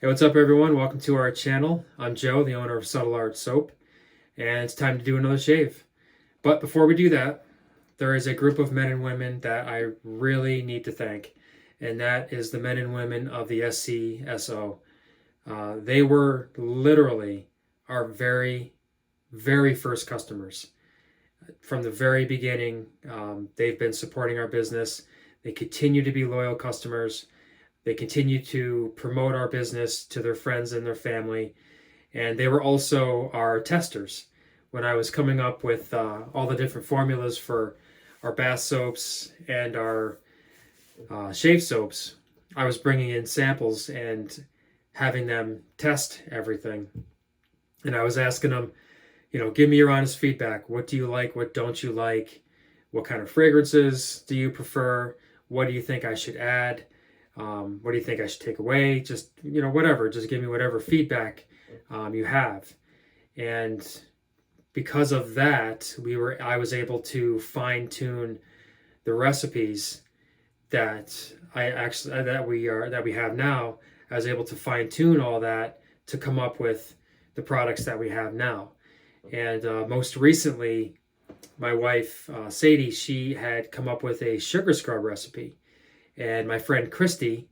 Hey, what's up, everyone? Welcome to our channel. I'm Joe, the owner of Subtle Art Soap, and it's time to do another shave. But before we do that, there is a group of men and women that I really need to thank, and that is the men and women of the SCSO. They were literally our very, very first customers. From the very beginning, they've been supporting our business. They continue to be loyal customers. They continue to promote our business to their friends and their family. And they were also our testers. When I was coming up with all the different formulas for our bath soaps and our shave soaps, I was bringing in samples and having them test everything. And I was asking them, give me your honest feedback. What do you like? What don't you like? What kind of fragrances do you prefer? What do you think I should add? What do you think I should take away? Just, whatever. Just give me whatever feedback you have. And because of that, I was able to fine tune the recipes that we have now. I was able to fine tune all that to come up with the products that we have now. And most recently, my wife, Sadie, she had come up with a sugar scrub recipe. And my friend Christy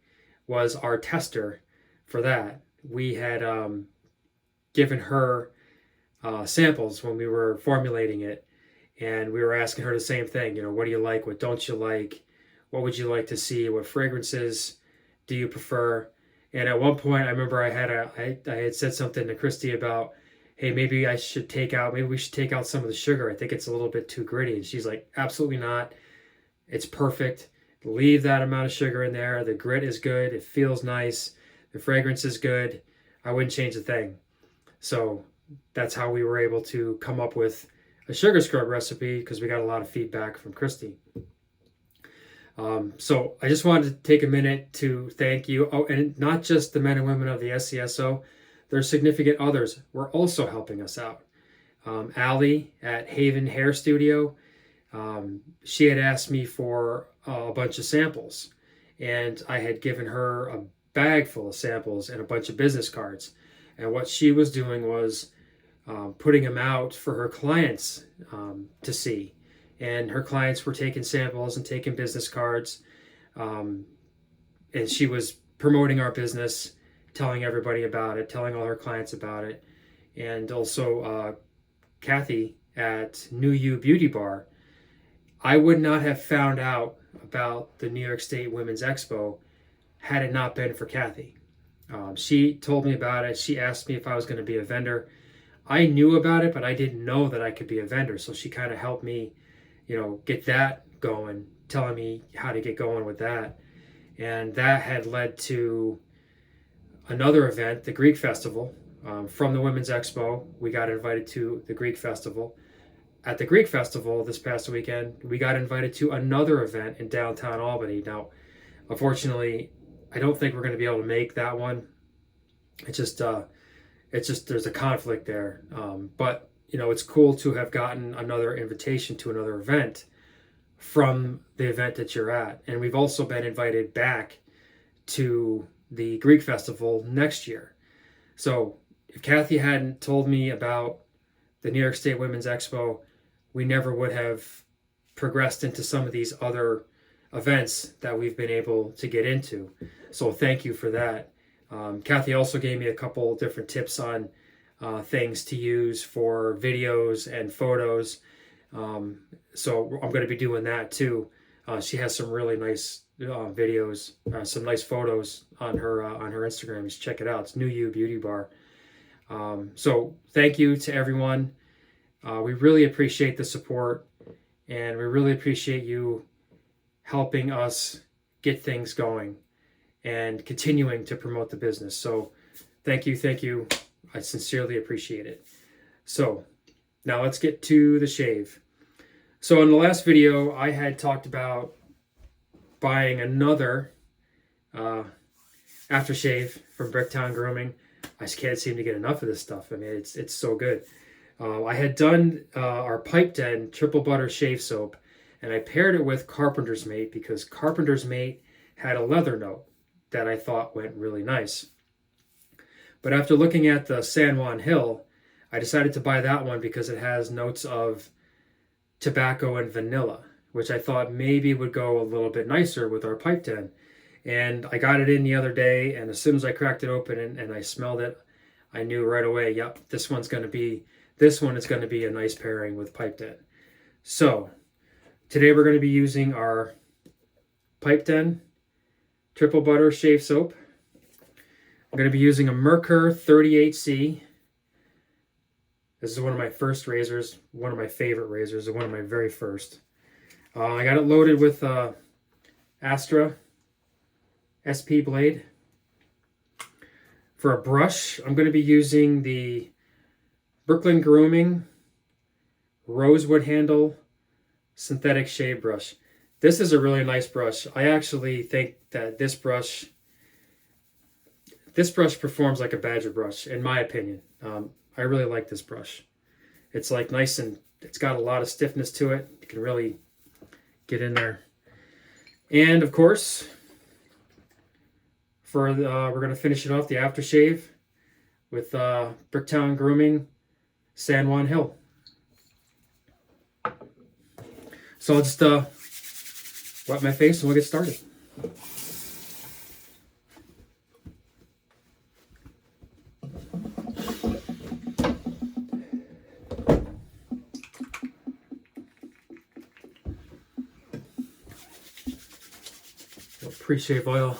was our tester for that. We had given her samples when we were formulating it, and we were asking her the same thing. What do you like? What don't you like? What would you like to see? What fragrances do you prefer? And at one point, I remember I had said something to Christy about, hey, maybe we should take out some of the sugar. I think it's a little bit too gritty. And she's like, absolutely not. It's perfect. Leave that amount of sugar in there. The grit is good. It feels nice. The fragrance is good. I wouldn't change a thing. So that's how we were able to come up with a sugar scrub recipe, because we got a lot of feedback from Christy. So I just wanted to take a minute to thank you. Oh, and not just the men and women of the SCSO. Their significant others were also helping us out. Allie at Haven Hair Studio, she had asked me for a bunch of samples, and I had given her a bag full of samples and a bunch of business cards. And what she was doing was putting them out for her clients to see. And her clients were taking samples and taking business cards. And she was promoting our business, telling everybody about it, telling all her clients about it. And also Kathy at New You Beauty Bar. I would not have found out about the New York State Women's Expo had it not been for Kathy. She told me about it. She asked me if I was going to be a vendor. I knew about it, but I didn't know that I could be a vendor. So she kind of helped me, get that going, telling me how to get going with that. And that had led to another event, the Greek Festival. From the Women's Expo, we got invited to the Greek Festival. At the Greek Festival this past weekend, we got invited to another event in downtown Albany. Now, unfortunately, I don't think we're going to be able to make that one. It's just there's a conflict there. But it's cool to have gotten another invitation to another event from the event that you're at. And we've also been invited back to the Greek Festival next year. So if Kathy hadn't told me about the New York State Women's Expo, we never would have progressed into some of these other events that we've been able to get into. So thank you for that. Kathy also gave me a couple different tips on things to use for videos and photos. So I'm going to be doing that too. She has some really nice videos, some nice photos on her Instagram. Just check it out. It's New You Beauty Bar. So thank you to everyone. We really appreciate the support, and we really appreciate you helping us get things going and continuing to promote the business. So thank you. I sincerely appreciate it. So now let's get to the shave. So in the last video, I had talked about buying another aftershave from Bricktown Grooming. I just can't seem to get enough of this stuff. I mean, it's so good. I had done our Pipe Den Triple Butter Shave Soap, and I paired it with Carpenter's Mate because Carpenter's Mate had a leather note that I thought went really nice. But after looking at the San Juan Hill, I decided to buy that one because it has notes of tobacco and vanilla, which I thought maybe would go a little bit nicer with our pipe den. And I got it in the other day, and as soon as I cracked it open and I smelled it, I knew right away, yep, this one is going to be a nice pairing with pipe den. So today we're going to be using our pipe den triple butter shave soap. I'm going to be using a Merkur 38C. This is one of my first razors, one of my favorite razors, and one of my very first. I got it loaded with Astra SP Blade. For a brush, I'm going to be using the Grooming Rosewood Handle Synthetic Shave Brush. This is a really nice brush. I actually think that this brush performs like a badger brush, in my opinion. I really like this brush. It's like nice and it's got a lot of stiffness to it. You can really get in there. And of course, we're going to finish it off the aftershave with Bricktown Grooming San Juan Hill. So I'll just wet my face and we'll get started. Pre-shave oil.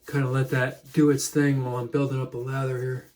Kind of let that do its thing while I'm building up a lather here.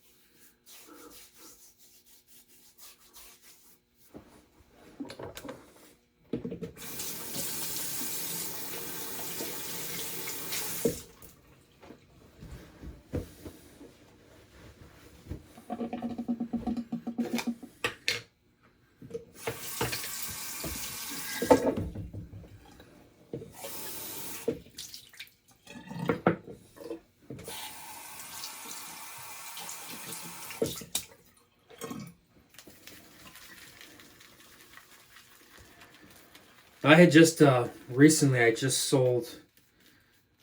I had just recently I just sold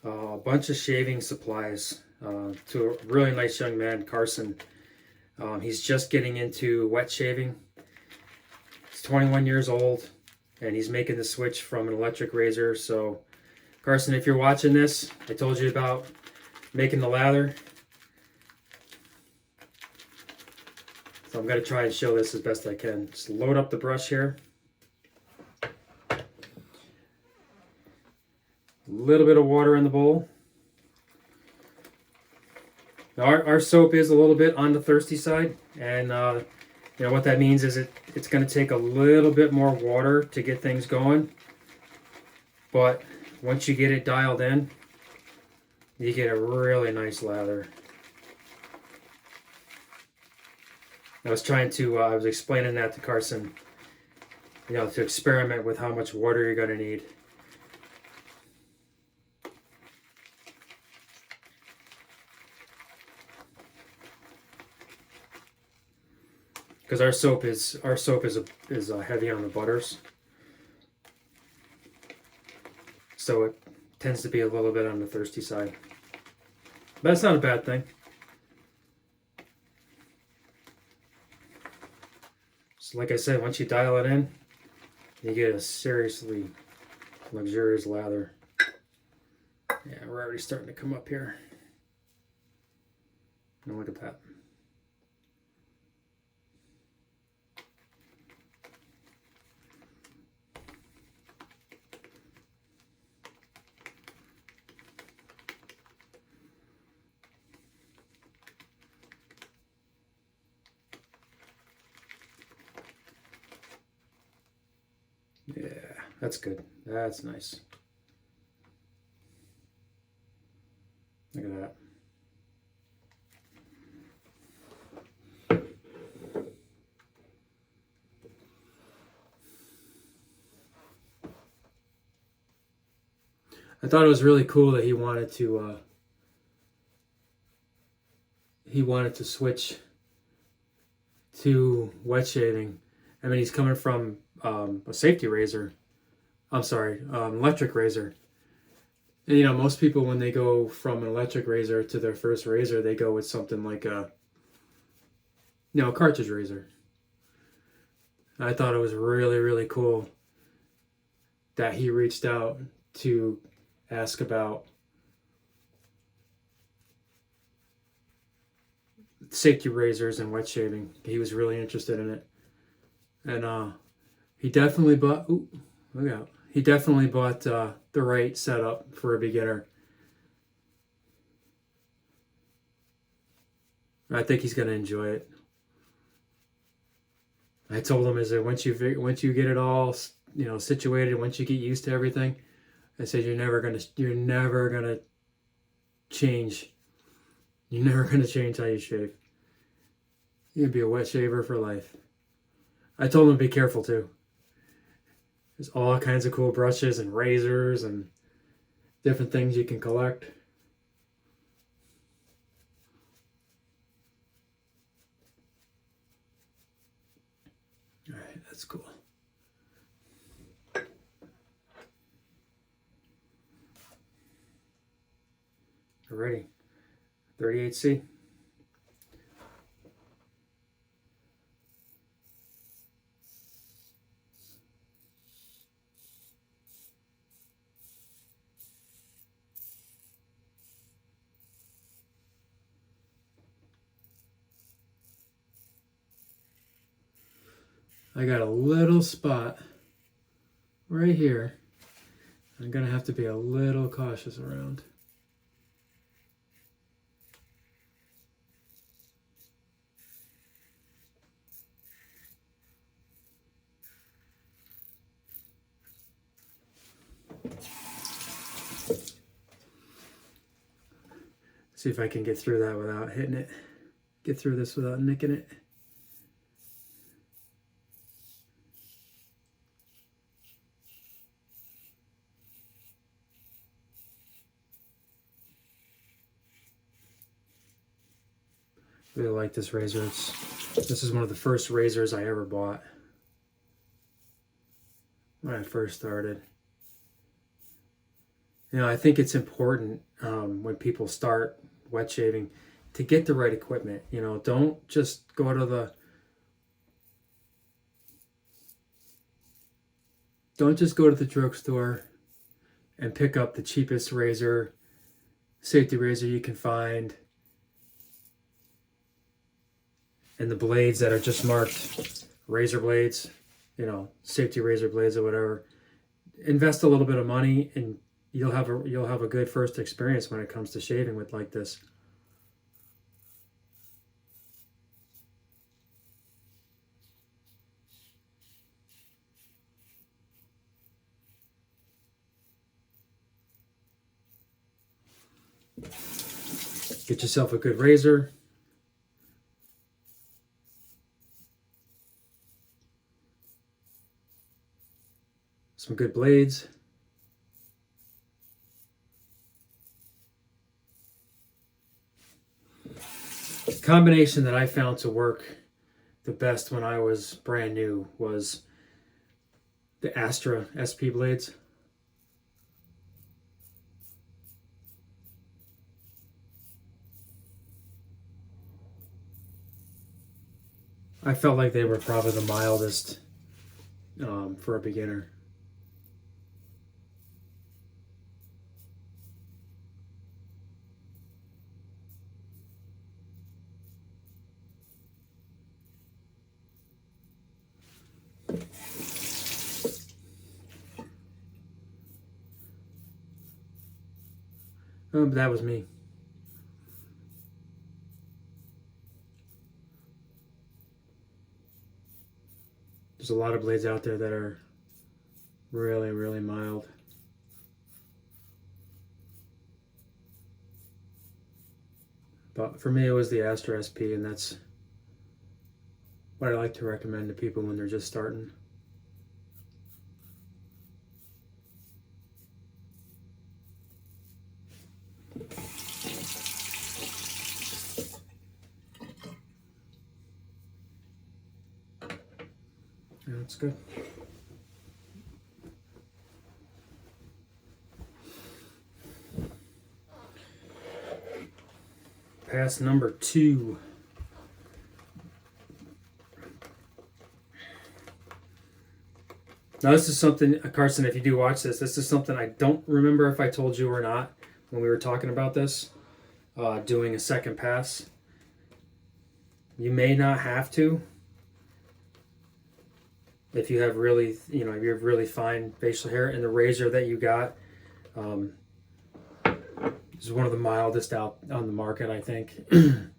a bunch of shaving supplies to a really nice young man, Carson. He's just getting into wet shaving. He's 21 years old and he's making the switch from an electric razor. So Carson, if you're watching this, I told you about making the lather. So I'm going to try and show this as best I can. Just load up the brush here. A little bit of water in the bowl. Now our soap is a little bit on the thirsty side, and you know what that means is it's going to take a little bit more water to get things going. But once you get it dialed in, you get a really nice lather. I was explaining that to Carson, you know, to experiment with how much water you're going to need. Because our soap is heavy on the butters, so it tends to be a little bit on the thirsty side. But that's not a bad thing. So like I said, once you dial it in, you get a seriously luxurious lather. Yeah, we're already starting to come up here. Now look at that. Yeah, that's good. That's nice. Look at that. I thought it was really cool that he wanted to switch to wet shaving. I mean, he's coming from a safety razor. I'm sorry, electric razor. And, you know, most people when they go from an electric razor to their first razor, they go with something like a, you know, a cartridge razor. I thought it was really, really cool that he reached out to ask about safety razors and wet shaving. He was really interested in it. And he definitely bought, ooh, look out. He definitely bought the right setup for a beginner. I think he's going to enjoy it. I told him, is that once you get it all, you know, situated, once you get used to everything, I said you're never gonna change. You're never gonna change how you shave. You're gonna be a wet shaver for life. I told him to be careful too. There's all kinds of cool brushes and razors and different things you can collect. All right, that's cool. Alrighty, 38C. I got a little spot right here. I'm gonna have to be a little cautious around. See if I can get through that without hitting it. Get through this without nicking it. Really like this razor. This is one of the first razors I ever bought when I first started. You know, I think it's important when people start wet shaving to get the right equipment. You know, don't just go to the drugstore and pick up the cheapest razor, safety razor you can find, and the blades that are just marked razor blades, you know, safety razor blades or whatever. Invest a little bit of money and you'll have a good first experience when it comes to shaving with like this. Get yourself a good razor. Some good blades. The combination that I found to work the best when I was brand new was the Astra SP Blades. I felt like they were probably the mildest for a beginner. That was me. There's a lot of blades out there that are really, really mild. But for me, it was the Astra SP, and that's what I like to recommend to people when they're just starting. Yeah, that's good. pass number 2. Now this is something, Carson, if you do watch this, this is something I don't remember if I told you or not when we were talking about this, doing a second pass. You may not have to if you have really, you know, you have really fine facial hair, and the razor that you got is one of the mildest out on the market, I think. And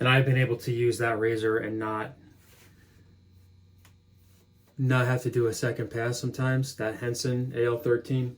I've been able to use that razor and not have to do a second pass sometimes. That Henson AL13.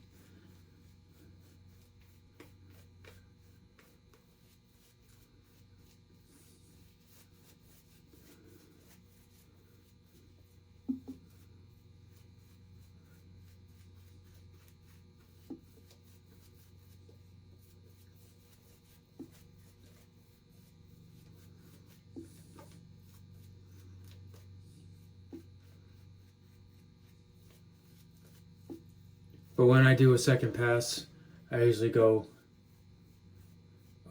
But when I do a second pass, I usually go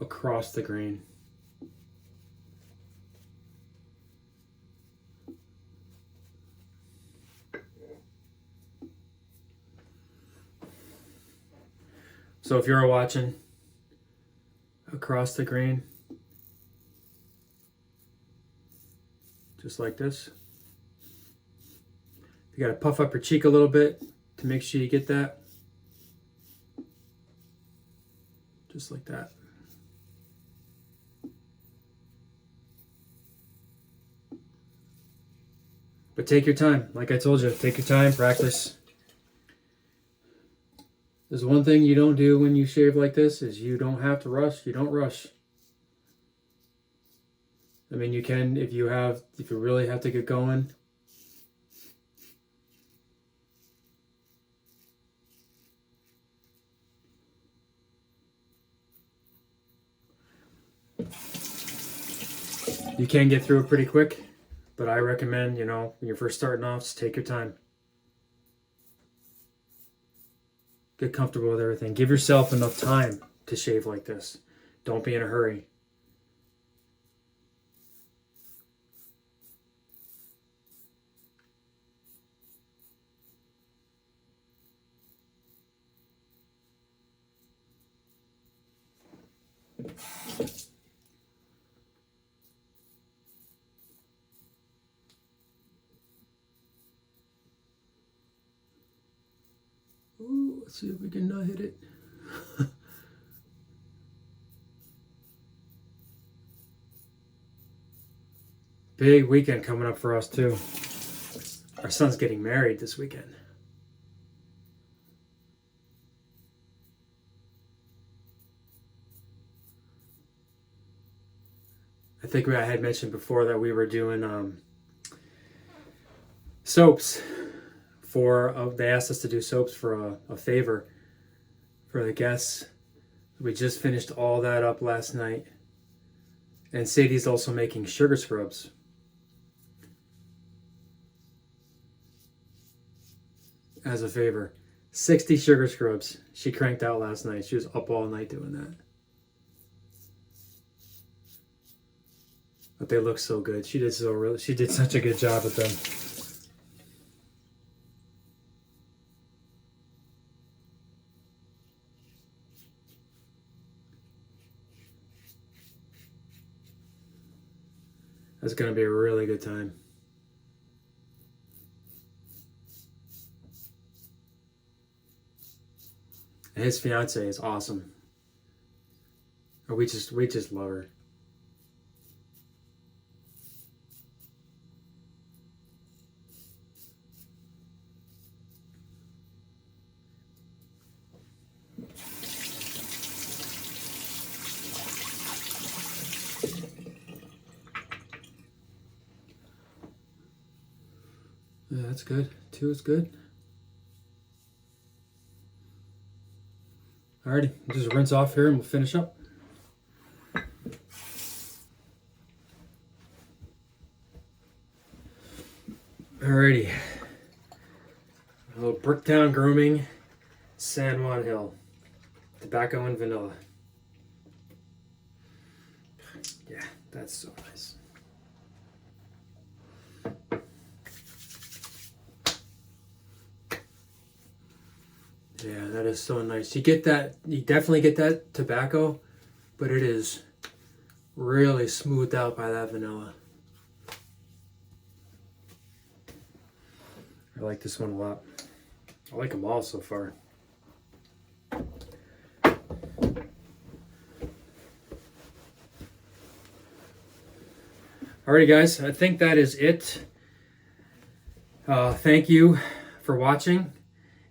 across the grain. So if you're watching, across the grain, just like this. You gotta puff up your cheek a little bit to make sure you get that. Just like that. But take your time. Like I told you, take your time, practice. There's one thing you don't do when you shave like this is you don't have to rush. You don't rush. I mean, you can if you really have to get going. You can get through it pretty quick, but I recommend, you know, when you're first starting off, just take your time. Get comfortable with everything. Give yourself enough time to shave like this. Don't be in a hurry. Ooh, let's see if we can not hit it. Big weekend coming up for us too. Our son's getting married this weekend. I think I had mentioned before that we were doing soaps. They asked us to do soaps for a favor for the guests. We just finished all that up last night. And Sadie's also making sugar scrubs. As a favor. 60 sugar scrubs she cranked out last night. She was up all night doing that. But they look so good. She did such a good job with them. That's going to be a really good time. And his fiance is awesome. We just love her. Yeah, that's good. 2 is good. Alrighty, we'll just rinse off here and we'll finish up. Alrighty. A little Bricktown Grooming, San Juan Hill. Tobacco and vanilla. That's so nice. Yeah, that is so nice. You get that, you definitely get that tobacco, but it is really smoothed out by that vanilla. I like this one a lot. I like them all so far. Alrighty guys, I think that is it. Thank you for watching.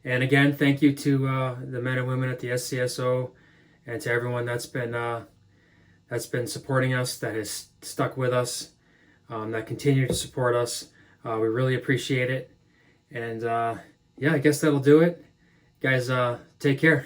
And again, thank you to the men and women at the SCSO and to everyone that's been supporting us, that has stuck with us, that continue to support us. We really appreciate it. And yeah, I guess that'll do it. Guys, take care.